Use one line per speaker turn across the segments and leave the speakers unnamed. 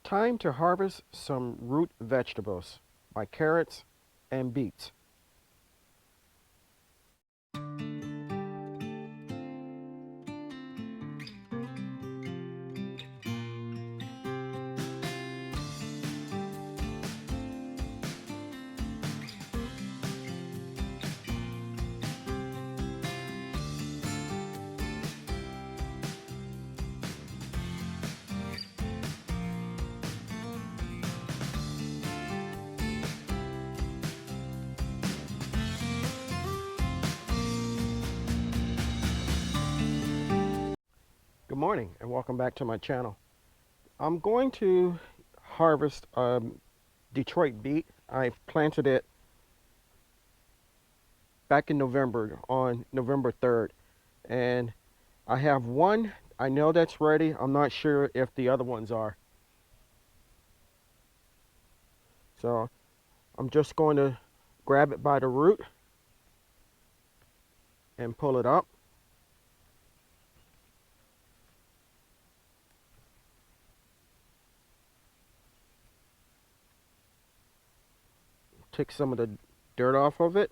Time to harvest some root vegetables, my carrots and beets. Good morning and welcome back to my channel. I'm going to harvest Detroit beet. I planted it back in November, on November 3rd, and I have one. I know that's ready. I'm not sure if the other ones are. So I'm just going to grab it by the root and pull it up. Take some of the dirt off of it.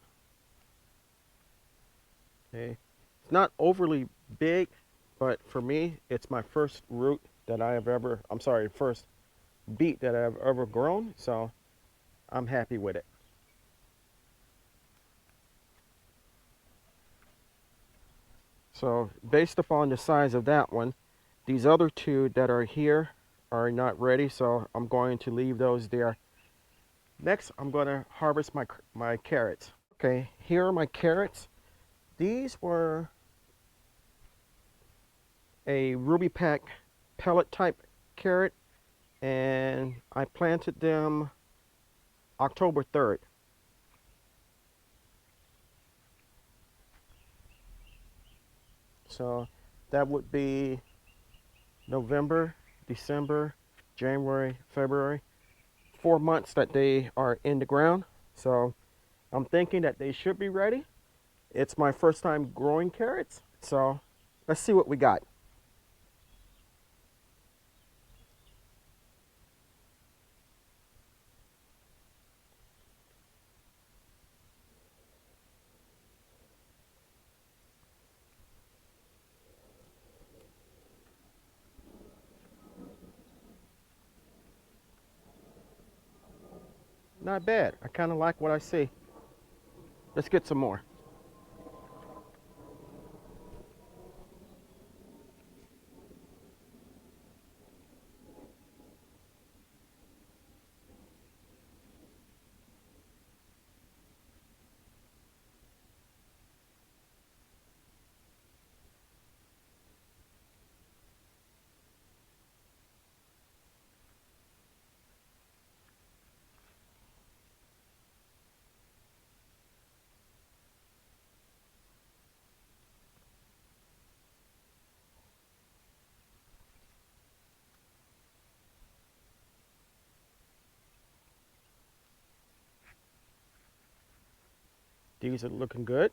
Okay. It's not overly big, but for me, it's my first root that I have ever, first beet that I've ever grown, so I'm happy with it. So based upon the size of that one, these other two that are here are not ready, so I'm going to leave those there. Next, I'm going to harvest my carrots. Okay, here are my carrots. These were a Ruby Pack pellet type carrot, and I planted them October 3rd. So that would be November, December, January, February. 4 months that they are in the ground. So I'm thinking that they should be ready. It's my first time growing carrots, so let's see what we got. Not bad. I kind of like what I see. Let's get some more. These are looking good.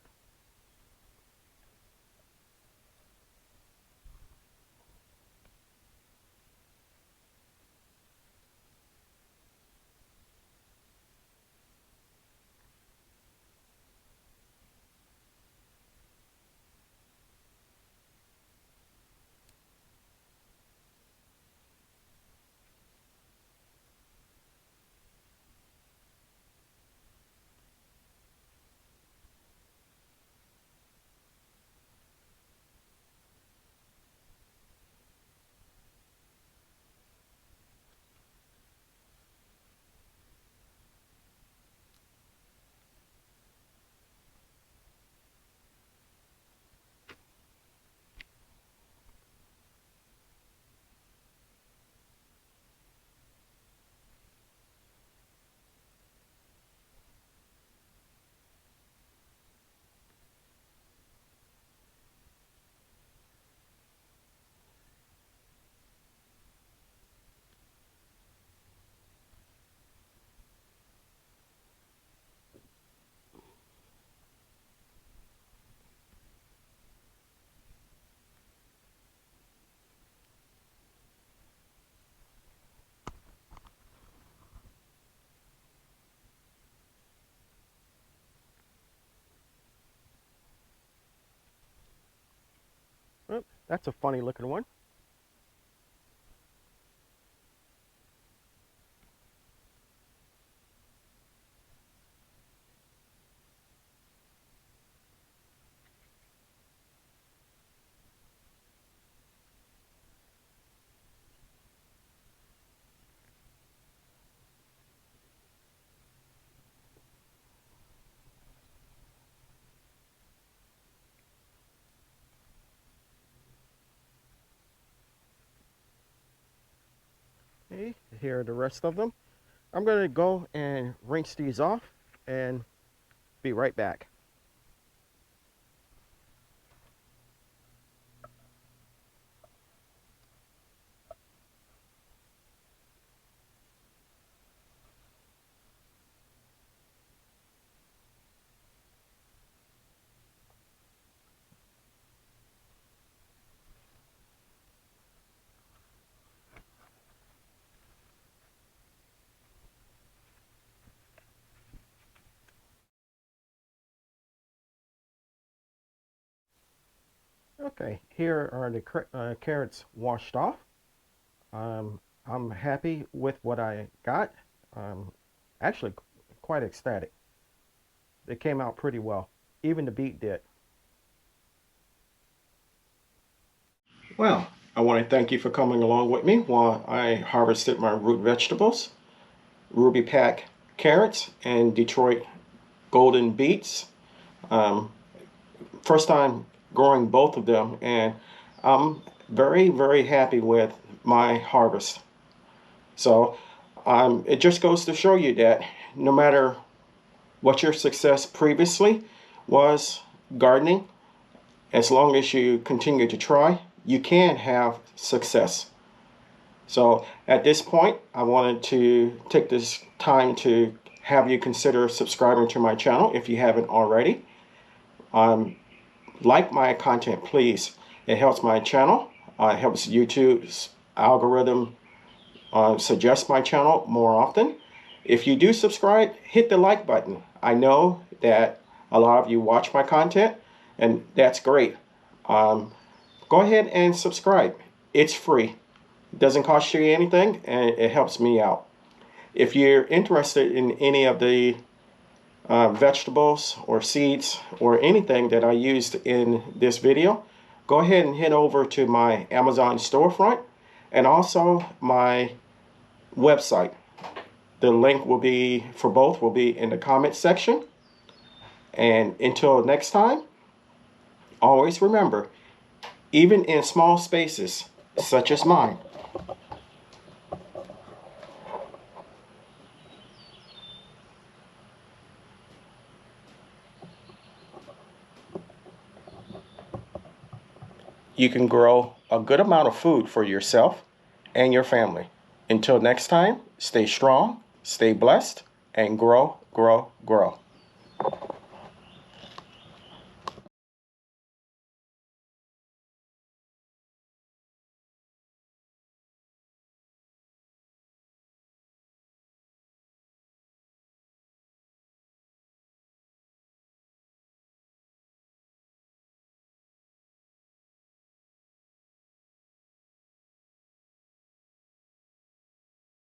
Oh, that's a funny looking one. Okay, here are the rest of them. I'm going to go and rinse these off and be right back. Okay, here are the carrots washed off. I'm happy with what I got. Um, Actually, quite ecstatic. They came out pretty well. Even the beet did. Well, I want to thank you for coming along with me while I harvested my root vegetables, Ruby Pack carrots and Detroit golden beets. Um, First time growing both of them, and I'm very, very happy with my harvest. So it just goes to show you that no matter what your success previously was gardening, as long as you continue to try, you can have success. So at this point, I wanted to take this time to have you consider subscribing to my channel if you haven't already. Like my content, please. It helps my channel. It helps YouTube's algorithm suggest my channel more often. If you do subscribe, hit the like button. I know that a lot of you watch my content, and that's great. Go ahead and subscribe. It's free. It doesn't cost you anything, and it helps me out. If you're interested in any of the vegetables or seeds or anything that I used in this video, go ahead and head over to my Amazon storefront and also my website. The link will be for both will be in the comment section. And until next time, always remember, even in small spaces such as mine, you can grow a good amount of food for yourself and your family. Until next time, stay strong, stay blessed, and grow, grow, grow.